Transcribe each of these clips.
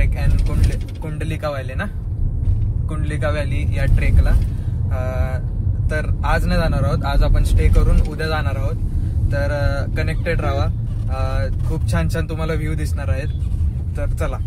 Trek and Kundalika valley ना, Kundalika valley या ट्रेकला. तर आज नाही जाणार आहोत, आज आपण स्टे करून उद्या जाणार आहोत. तर कनेक्टेड राहा, खूप छान छान तुम्हाला व्ह्यू दिसणार आहेत. तर चला.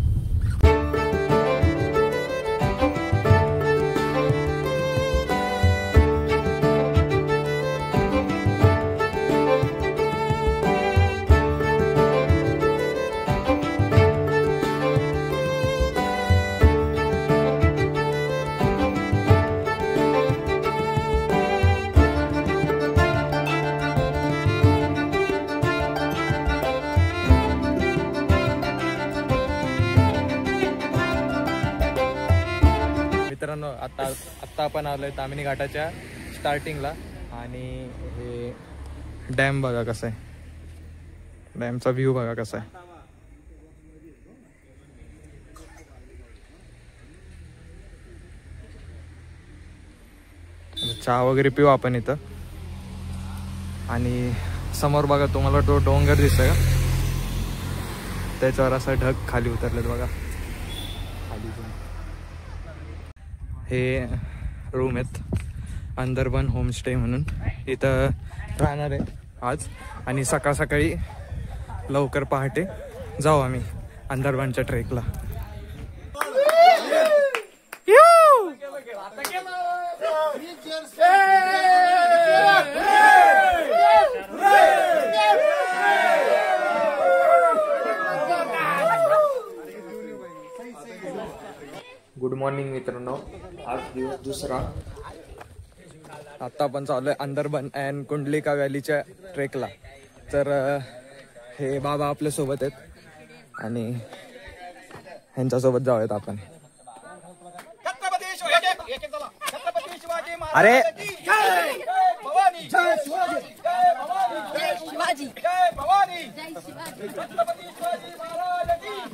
मित्रांनो, आत्ता आपण आलोय तामिनी घाटाच्या स्टार्टिंगला. आणि हे डॅम बघा कसा आहे, डॅमचा व्ह्यू बघा कसा आहे. चहा वगैरे पिऊ आपण इथं. आणि समोर बघा, तुम्हाला तो डोंगर दिसतोय का, त्याच्यावर असा ढग खाली उतरलेत बघा. हे रूम आहेत अंदरबन होमस्टे म्हणून, इथं राहणार आहे आज. आणि सकाळ सकाळी लवकर पहाटे जाऊ आम्ही अंदरबनच्या ट्रेकला. गुड मॉर्निंग मित्रांनो, आज दिवस दुसरा. आता आपण चाललोय अंदरबन अँड कुंडलिका व्हॅलीच्या ट्रेकला. तर हे बाबा आपल्या सोबत आहेत आणि ह्यांच्यासोबत जाऊयात आपण. अरे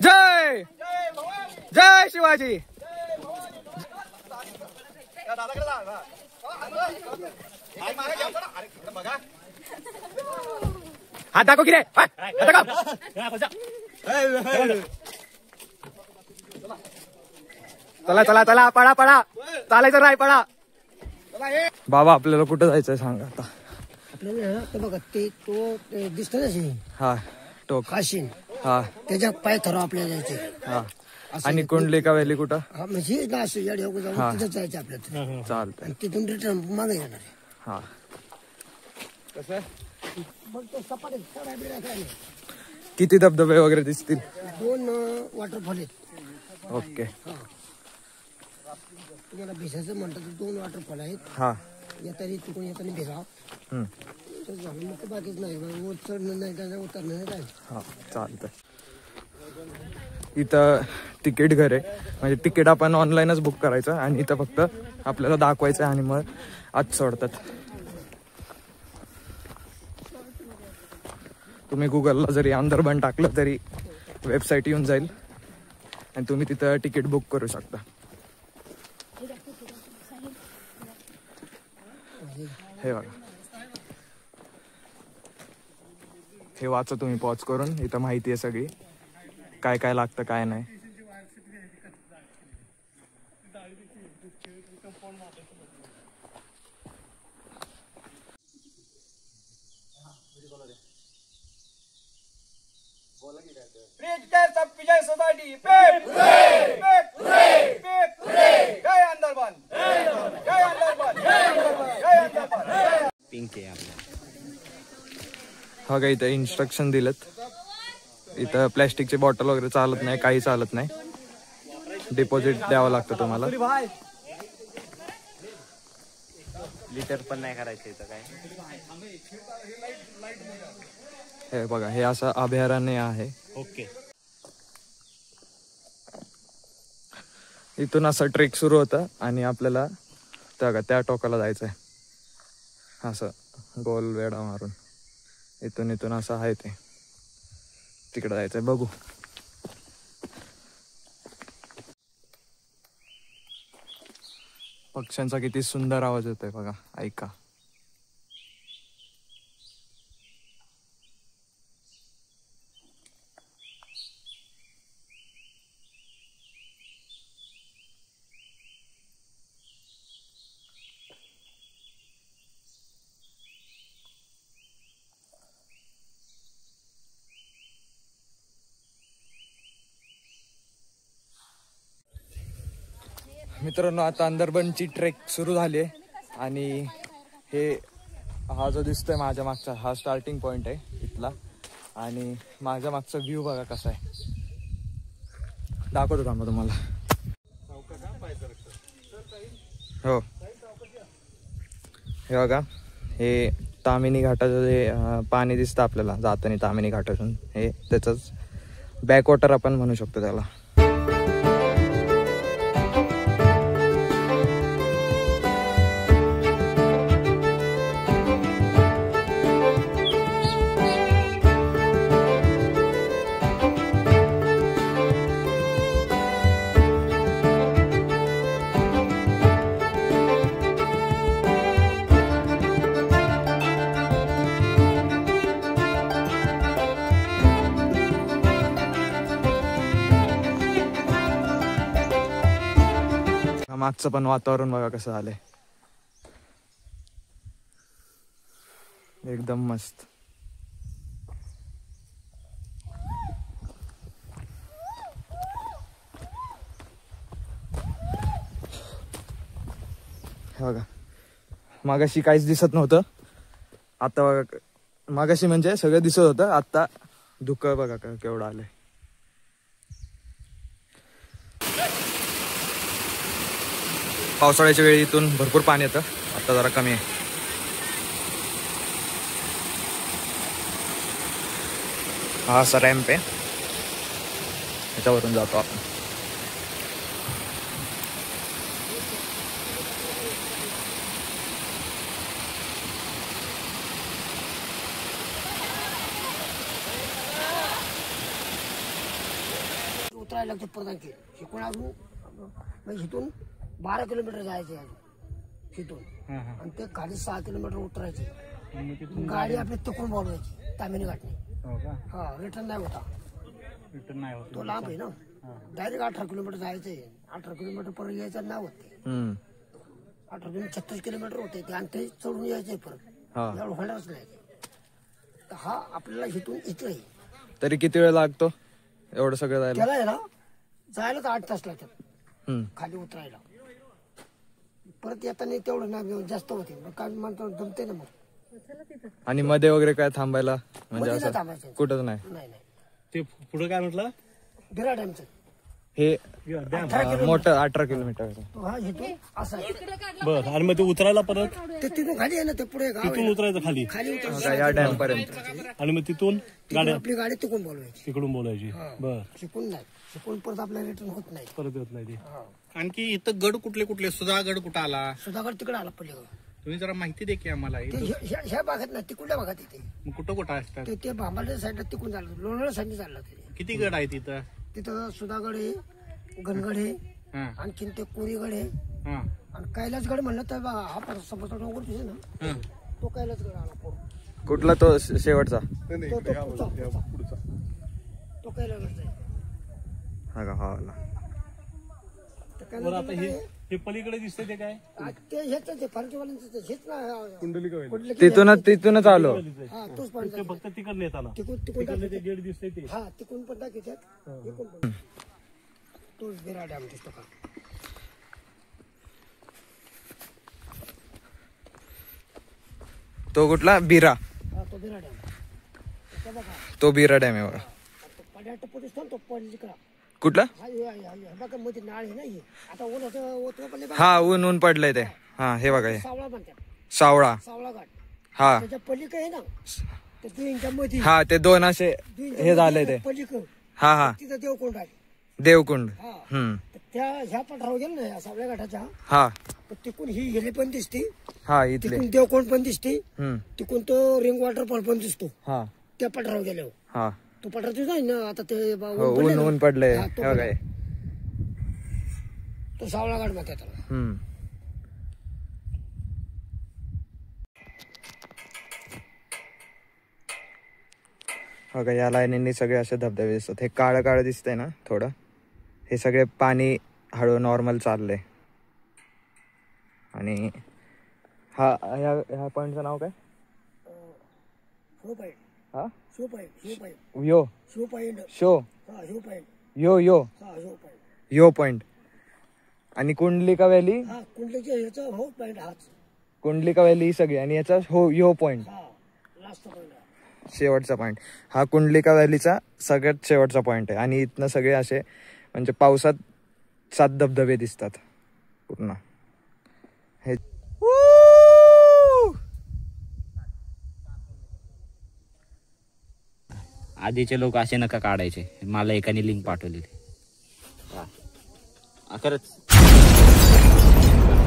जय जय शिवाजी. हात दाखव की रे, चला चला चला, पळा पळा, चालायचं नाही, पळा. बाबा आपल्याला कुठं जायचंय सांगा आता. आपल्याला बघा ते तो दिसतो ना, हा टोक काशीन, हा त्याच्या पाय थरो आपल्याला जायचे. हा. आणि कुंडलिका व्हॅली कुठं? म्हणजे ना असं या ढेऊ जाऊन तिथं जायचं आपल्याला. चालतंय. आणि तिथून रिटर्न मागे येणार. हा कसं किती धबधबे वगैरे दिसतील? 2 वॉटरफॉल आहेत. ओके. तुम्हाला भिसायचं म्हणतात 2 वॉटरफॉल आहेत. हा येताना तिकडून येताना भिसा झालं, मग बाकीच नाही, वर चढणं नाही, त्याच्या उतरणं नाही काय. हा चालतंय. इथं तिकीट घर आहे, म्हणजे तिकीट आपण ऑनलाईनच बुक करायचं आणि इथं फक्त आपल्याला दाखवायचं आणि मग आत सोडतात. तुम्ही गुगलला जरी अंदरबन टाकलं तरी वेबसाईट येऊन जाईल आणि तुम्ही तिथं तिकीट बुक करू शकता. हे बघा, हे वाचा तुम्ही पॉज करून, इथं माहिती आहे सगळी, काय काय लागतं काय नाही. विजय सोसायटी पेप पेप पेप जय अंदरबन, जय अंदरबन, जय अंदरबन. पिंक आहे आपला. हा का, इथं इन्स्ट्रक्शन दिलेत. इथं प्लॅस्टिकची बॉटल वगैरे चालत नाही, काही चालत नाही. डिपॉझिट द्यावं लागतं तुम्हाला. लिटर पण नाही करायचं इथं काय. हे बघा, हे असं अभयारण्य आहे. ओके. इथून असं ट्रेक सुरू होतं आणि आपल्याला त्या टोकाला जायचंय. असं गोल वेडा मारून इथून असं आहे ते, तिकडे जायचंय. बघू. पक्ष्यांचा किती सुंदर आवाज येतोय बघा, ऐका. मित्रांनो आता अंदरबनची ट्रेक सुरू झाली आहे आणि हे हा जो दिसतोय माझ्या मागचा हा स्टार्टिंग पॉइंट आहे इथला आणि माझ्या मागचा व्ह्यू बघा कसा आहे दाखवतो का मग तुम्हाला. हो हे बघा हे तामिनी घाटाचं जे पाणी दिसतं आपल्याला जाताना तामिनी घाटातून हे त्याचंच बॅकवॉटर आपण म्हणू शकतो त्याला. मागचं पण वातावरण बघा कसं झालंय एकदम मस्त. हे बघा मागाशी काहीच दिसत नव्हतं आता बघा मागाशी म्हणजे सगळं दिसत होतं आता धुकं बघा केवढं आलंय. पावसाळ्याच्या वेळी इथून भरपूर पाणी येतं आता जरा कमी आहे. हा असा रॅम्प आहे ह्याच्यावरून जातो आपण. उतरायला लागतो परत शिकून अजून म्हणजे इथून 12 किलोमीटर जायचे तिथून आणि ते खाली 6 किलोमीटर उतरायचे. गाडी आपली तिकडून बोलवायची तामिनी घाटने. हा रिटर्न नाही होता तो लांब आहे ना डायरेक्ट 18 किलोमीटर जायचंय. 18 किलोमीटर पर्यंत यायचं नाव होते 18 किलोमीटर 36 किलोमीटर होते ते आणि ते चढून यायचंय परत एवढं होणारच नाही. तर हा आपल्याला इथून इथं आहे. तरी किती वेळ लागतो एवढं सगळं जायला? त्याला आहे ना जायला तर 8 तास लागतात खाली उतरायला. परत येताना तेवढं ना जास्त होते काय म्हणतो जमते ना मग. आणि मध्ये वगैरे काय थांबायला म्हणजे मध्ये नाही असं थांबायचं. कुठंच नाही. नाही नाही ते पुढे काय म्हटलं बिरा डॅमचं हे 18 किलोमीटर. मोठं 18 किलोमीटर तो हा इथून असा आहे. बर आणि मग ते उतरायला परत ते तिथून खाली आहे ना ते पुढे गाव तिथून आहे. उतरायचं खाली खाली उतरायचं या डॅम पर्यंत. आणि मग तिथून तिकडून गाड्या आपली गाडी तिकडून बोलवायची. तिकडून बोलायची. बर शिकून नाही शिकून परत आपल्याला रिटर्न होत नाही. परत येत नाही ती. आणखी इथं गड कुठले कुठले सुधागड कुठं आला सुधागड तिकडे आला पडले. तुम्ही जरा माहिती दे की आम्हाला. ह्या भागात नाही तिकडल्या भागात येते. मग कुठं कुठं असतात ते भांबाच्या साईडला तिकडून चाललं लोणावळा साईडने चाललं ते. किती गड आहे तिथं? तिथं सुधागड आहे गणगड आहे हा आणखीन ते कोरीगड आहे हा आणि कैलासगड म्हणलं तर हा समोरचा डोंगर दिसे ना तो कैलासगड आला पूर्ण. कुठला तो शेवटचा? तो पुढचा. तो कैलासगड आहे. हा का हा आला. तर बरं आता कैलासगड हे पलीकडे दिसतंय ते काय ते हेच आहे फारकीवाल्यांचं हेच ना कुंडलिका. तिथूनच आलो. हा तोच पॉईंट ते फक्त तिकडे येताना तिकडून तिकडले ते गेट दिसतंय ते. हा तिकडून पण दाखवतात इकडून पण. तोच बिरा डॅम दिसतो का? तो कुठला? बिरा. हा तो बिरा डॅम. तो बघा तो बिरा डॅम आहे बघा. पाड्या टप्पू दिसतो ना तो पलीकडा. कुठला? हा बघा मध्ये नाळ आहे ना हे. आता ऊन होतं पण हा ऊन पडलंय ते. हा हे बघा हे सावळा म्हणतात. सावळा. सावळा घाट हा त्याच्या पलीकडे आहे ना त्या दुईंच्या मध्ये हा ते दोन असे हे झालंय ते. पलीकडे हा हा तिथं देवकोंड आहे. देवकुंड. हा हम्म तर त्या ह्या पठारावर गेलो ना या सावळ्या घाटाच्या हा तर तिकून ही हिरे पण दिसते हा इथले. तिकून देवकोंड पण दिसते हम्म तिकून तो रिंग वॉटरफॉल पण दिसतो. हा त्या पठारावर गेल्यावर हा तो पठार दिसतो ना आता ते हो ऊन पडलंय. हा, तो हे बघा हे. तो सावळा घाट म्हणतात त्याला. हम्म बघा या लाईनींनी सगळे असे धबधबे दिसतात. हे काळं काळं दिसतंय ना थोडं. हे सगळे पाणी हळू नॉर्मल चाललंय. आणि हा ह्या पॉइंटचं नाव काय? Show point. हा शो पॉईंट. Show point. यो शो पॉईंट. शो हा शो पॉईंट. यो यो हा शो पॉईंट. यो पॉइंट. आणि कुंडलिका व्हॅली, हा कुंडलीच्या ह्याचा हो पॉईंट हाच. कुंडलिका व्हॅली ही सगळी आणि याचा हो पॉइंट हा लास्ट पॉईंट. शेवटचा पॉइंट हा कुंडलिका व्हॅलीचा सगळ्यात शेवटचा पॉइंट आहे. आणि इथनं सगळे असे म्हणजे पावसात 7 धबधबे दिसतात पूर्ण. हे आधीचे लोक असे नका काढायचे. मला एकाने लिंक पाठवलेली. खरंच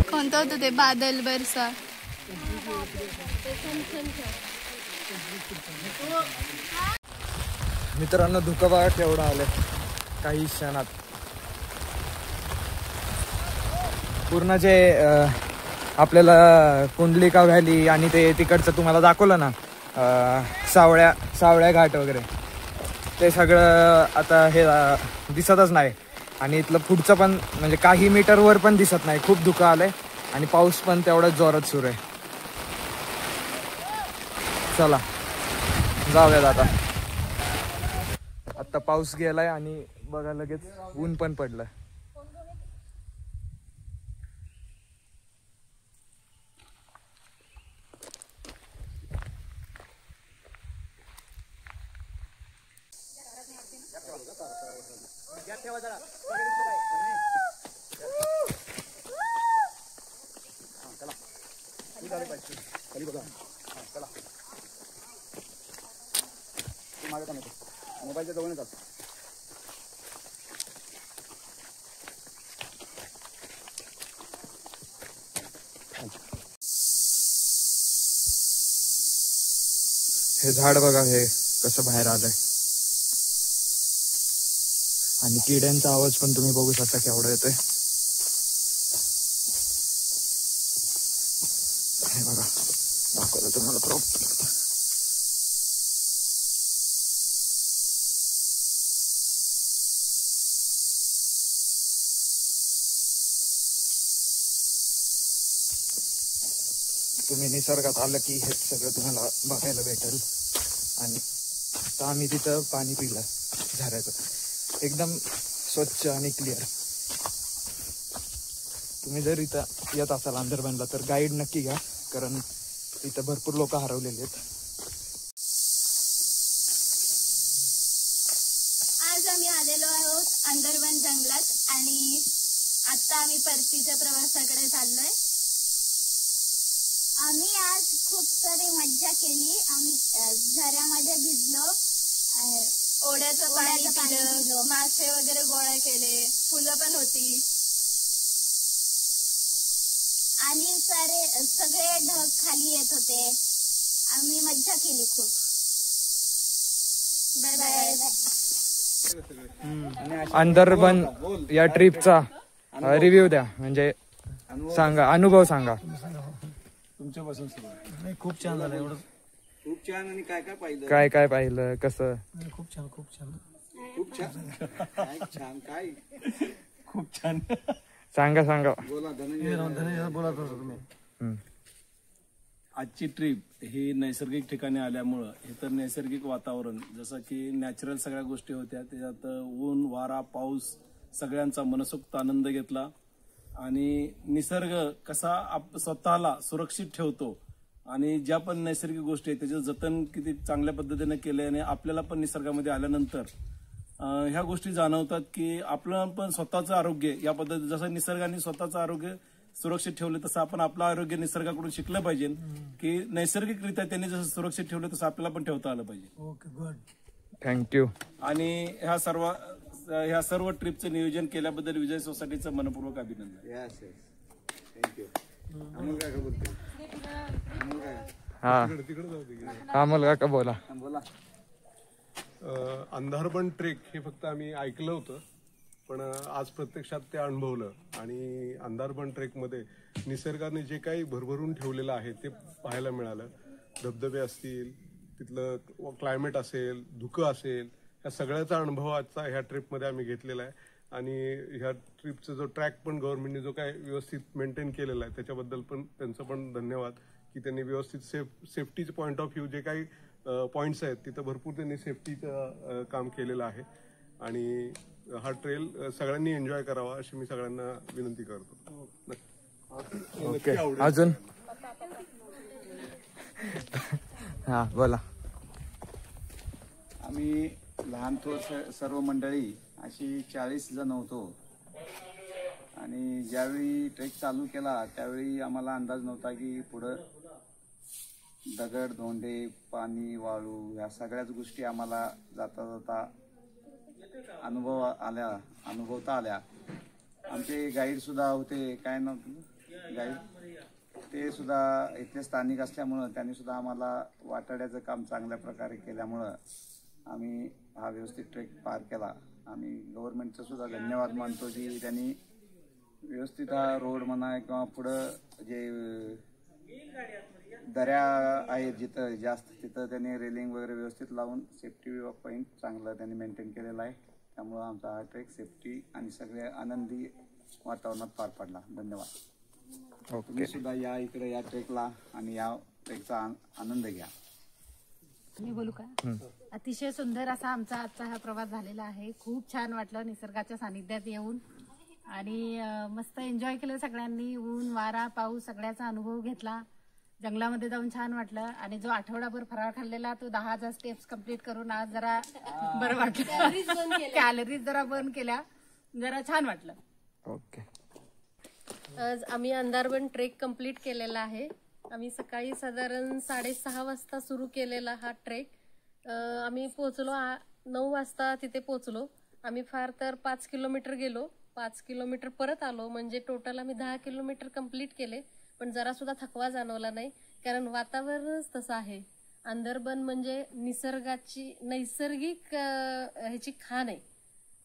कोणतं होतं ते बादल बरसा. मित्रांनो धुकं बघा केवढं आलंय काही क्षणात. पूर्ण जे आपल्याला कुंडलिका व्हॅली आणि ते तिकडचं तुम्हाला दाखवलं ना सावळ्या घाट वगैरे ते सगळं आता हे दिसतच नाही. आणि इथलं पुढचं पण म्हणजे काही मीटरवर पण दिसत नाही. खूप धुकं आलंय आणि पाऊस पण तेवढाच जोरात सुरू आहे. चला जाऊयात आता. आता पाऊस गेलाय आणि बघा लगेच ऊन पण पडलं. मोबाईलच्या जवळ येतात. हे झाड बघा हे कसं बाहेर आलंय आणि किड्यांचा आवाज पण तुम्ही बघू शकता केवढा येतोय. हे बघा दाखवलं तुम्हाला प्रॉपर. तुम्ही निसर्गात आलं की हे सगळं तुम्हाला बघायला भेटेल. आणि आता आम्ही तिथं पाणी पिलं झऱ्याचं एकदम स्वच्छ आणि क्लिअर. तुम्ही जर इथं येत असाल अंदरबनला तर गाईड नक्की घ्या कारण इथं भरपूर लोक हरवलेले आहेत. आज आम्ही आलेलो आहोत अंदरवन जंगलात आणि आता आम्ही परतीच्या प्रवासाकडे चाललोय. आम्ही आज खूप सारी मज्जा केली. आम्ही झऱ्यामध्ये भिजलो, ओढ्याचं पाणी पिलं, मासे वगैरे गोळा केले, फुलं पण होती आणि सगळे ढग खाली येत होते. आम्ही मज्जा केली खूप. Bye bye. अंदरबन या ट्रिपचा रिव्ह्यू द्या म्हणजे सांगा, अनुभव सांगा. तुमच्यापासून सुरू. खूप छान आणि काय काय पाहिलं? काय पाहिलं कसं? खूप छान काय छान काय खूप छान. सांगा. बोला धनंजय बोला तुम्ही. आजची ट्रिप ही नैसर्गिक ठिकाणी आल्यामुळं हे तर नैसर्गिक वातावरण जसं की नॅचरल सगळ्या गोष्टी होत्या. त्याच्यात ऊन वारा पाऊस सगळ्यांचा मनसोक्त आनंद घेतला. आणि निसर्ग कसा स्वतःला सुरक्षित ठेवतो आणि ज्या पण नैसर्गिक गोष्टी आहेत त्याचं जतन किती चांगल्या पद्धतीने केल्याने आपल्याला पण निसर्गामध्ये आल्यानंतर ह्या गोष्टी जाणवतात की आपलं पण स्वतःचं आरोग्य या पद्धती जसं निसर्गाने स्वतःचं आरोग्य सुरक्षित ठेवले तसं आपण आपलं आरोग्य निसर्गाकडून शिकलं पाहिजे की नैसर्गिकरित्या त्यांनी जसं सुरक्षित ठेवलं तसं आपल्याला पण ठेवता आलं पाहिजे. Okay good. थँक्यू. आणि ह्या सर्व ट्रिपचं नियोजन केल्याबद्दल विजय सोसायटीचं मनपूर्वक अभिनंदन. थँक्यू. अमोल काय बोलतो? हा मुलगा का बोला. अंधारबन ट्रेक हे फक्त आम्ही ऐकलं होतं पण आज प्रत्यक्षात ते अनुभवलं. आणि अंधारबन ट्रेकमध्ये निसर्गाने जे काही भरभरून ठेवलेलं आहे ते पाहायला मिळालं. धबधबे असतील, तिथलं क्लायमेट असेल, धुकं असेल, ह्या सगळ्याचा अनुभव आजचा ह्या ट्रिपमध्ये आम्ही घेतलेला आहे. आणि ह्या ट्रिपचा जो ट्रॅक पण गव्हर्नमेंटने जो काय व्यवस्थित मेंटेन केलेला आहे त्याच्याबद्दल पण त्यांचं पण धन्यवाद की त्यांनी व्यवस्थित सेफ्टीचं पॉईंट ऑफ व्ह्यू जे काही पॉईंट्स आहेत तिथं भरपूर त्यांनी सेफ्टीचं काम केलेलं आहे. आणि हा ट्रेल सगळ्यांनी एन्जॉय करावा अशी मी सगळ्यांना विनंती करतो. ओके, अजून हा बोला. आम्ही लहान थोर सर्व मंडळी अशी 40 जण होतो आणि ज्यावेळी ट्रेक चालू केला त्यावेळी आम्हाला अंदाज नव्हता की पुढं दगड धोंडे पाणी वाळू या सगळ्याच गोष्टी आम्हाला जाता जाता अनुभवता आल्या. आमचे गाईड सुद्धा होते, काय नव्हतं गाईड, ते सुद्धा इथले स्थानिक असल्यामुळं त्यांनी सुद्धा आम्हाला वाटाड्याचं काम चांगल्या प्रकारे केल्यामुळं आम्ही हा व्यवस्थित ट्रेक पार केला. आम्ही गव्हर्नमेंटचं सुद्धा धन्यवाद मानतो की त्यांनी व्यवस्थित हा रोड म्हणा किंवा पुढं जे दऱ्या आहेत जिथं जास्त तिथं त्यांनी रेलिंग वगैरे व्यवस्थित लावून सेफ्टी पॉईंट चांगलं त्यांनी मेंटेन केलेला आहे. त्यामुळं आमचा हा ट्रेक सेफ्टी आणि सगळे आनंदी वातावरणात पार पडला. धन्यवाद. तुम्ही सुद्धा या इकडे या ट्रेकला आणि या ट्रेकचा आनंद घ्या. मी बोलू का? अतिशय सुंदर असा आमचा आजचा हा प्रवास झालेला आहे. खूप छान वाटलं निसर्गाच्या सानिध्यात येऊन आणि मस्त एन्जॉय केलं सगळ्यांनी. ऊन वारा पाऊस सगळ्याचा अनुभव घेतला. जंगलामध्ये जाऊन छान वाटलं आणि जो आठवडाभर फराळ खाल्लेला तो 10,000 स्टेप्स कंप्लीट करून आज जरा बरं वाटलं. कॅलरीज जरा बर्न केल्या, जरा छान वाटलं. ओके. आज आम्ही अंधारबन ट्रेक कंप्लीट केलेला आहे. आम्ही सकाळी साधारण 6:30 वाजता सुरू केलेला हा ट्रेक. आम्ही पोहोचलो 9 वाजता तिथे पोहोचलो. आम्ही फार तर 5 किलोमीटर गेलो, 5 किलोमीटर परत आलो, म्हणजे टोटल आम्ही 10 किलोमीटर कंप्लीट केले. पण जरा सुद्धा थकवा जाणवला नाही, कारण वातावरणच तसं आहे. अंधारबन म्हणजे निसर्गाची नैसर्गिक ह्याची खाण आहे.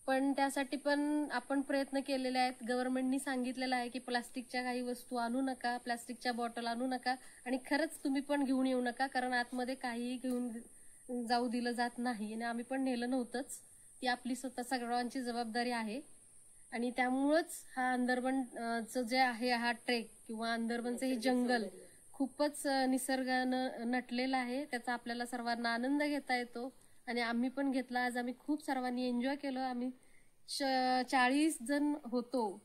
पण त्यासाठी पण आपण प्रयत्न केलेले आहेत. गव्हर्नमेंटनी सांगितलेलं आहे की प्लास्टिकच्या काही वस्तू आणू नका, प्लास्टिकच्या बॉटल आणू नका आणि खरंच तुम्ही पण घेऊन येऊ नका, कारण आतमध्ये काहीही घेऊन जाऊ दिलं जात नाही आणि आम्ही पण नेलं नव्हतंच. ती आपली स्वतः सगळ्यांची जबाबदारी आहे आणि त्यामुळंच हा अंधारबनचं जे आहे हा ट्रेक किंवा अंधारबनचं हे जंगल खूपच निसर्गानं नटलेलं आहे. त्याचा आपल्याला सर्वांना आनंद घेता येतो आणि आम्ही पण घेतला. आज आम्ही खूप सर्वांनी एन्जॉय केलं. आम्ही 40 जण होतो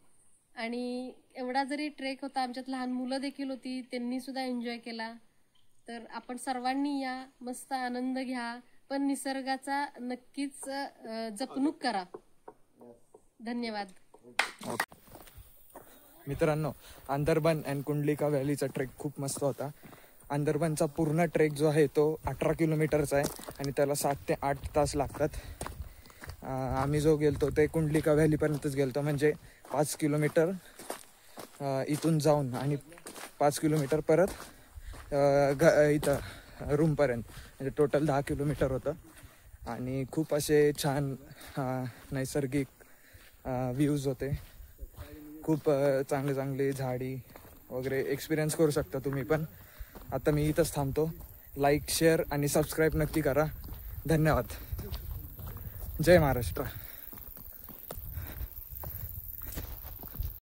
आणि एवढा जरी ट्रेक होता, आमच्यात लहान मुलं देखील होती, त्यांनी सुद्धा एन्जॉय केला. तर आपण सर्वांनी या, मस्त आनंद घ्या, पण निसर्गाचा नक्कीच जपणूक करा. धन्यवाद. मित्रांनो, अंधारबन अँड कुंडलिका व्हॅलीचा ट्रेक खूप मस्त होता. अंधारबनचा पूर्ण ट्रेक जो आहे तो 18 किलोमीटरचा आहे आणि त्याला 7 ते 8 तास लागतात. आम्ही जो गेलतो ते कुंडलिका व्हॅलीपर्यंतच गेलतो, म्हणजे 5 किलोमीटर इथून जाऊन आणि 5 किलोमीटर परत इथं रूमपर्यंत, म्हणजे टोटल 10 किलोमीटर होतं. आणि खूप असे छान नैसर्गिक व्ह्यूज होते. खूप चांगले चांगले झाडी वगैरे एक्सपिरियन्स करू शकता तुम्ही पण. आता मी इथंच थांबतो. लाईक शेअर आणि सबस्क्राईब नक्की करा. धन्यवाद. जय महाराष्ट्र.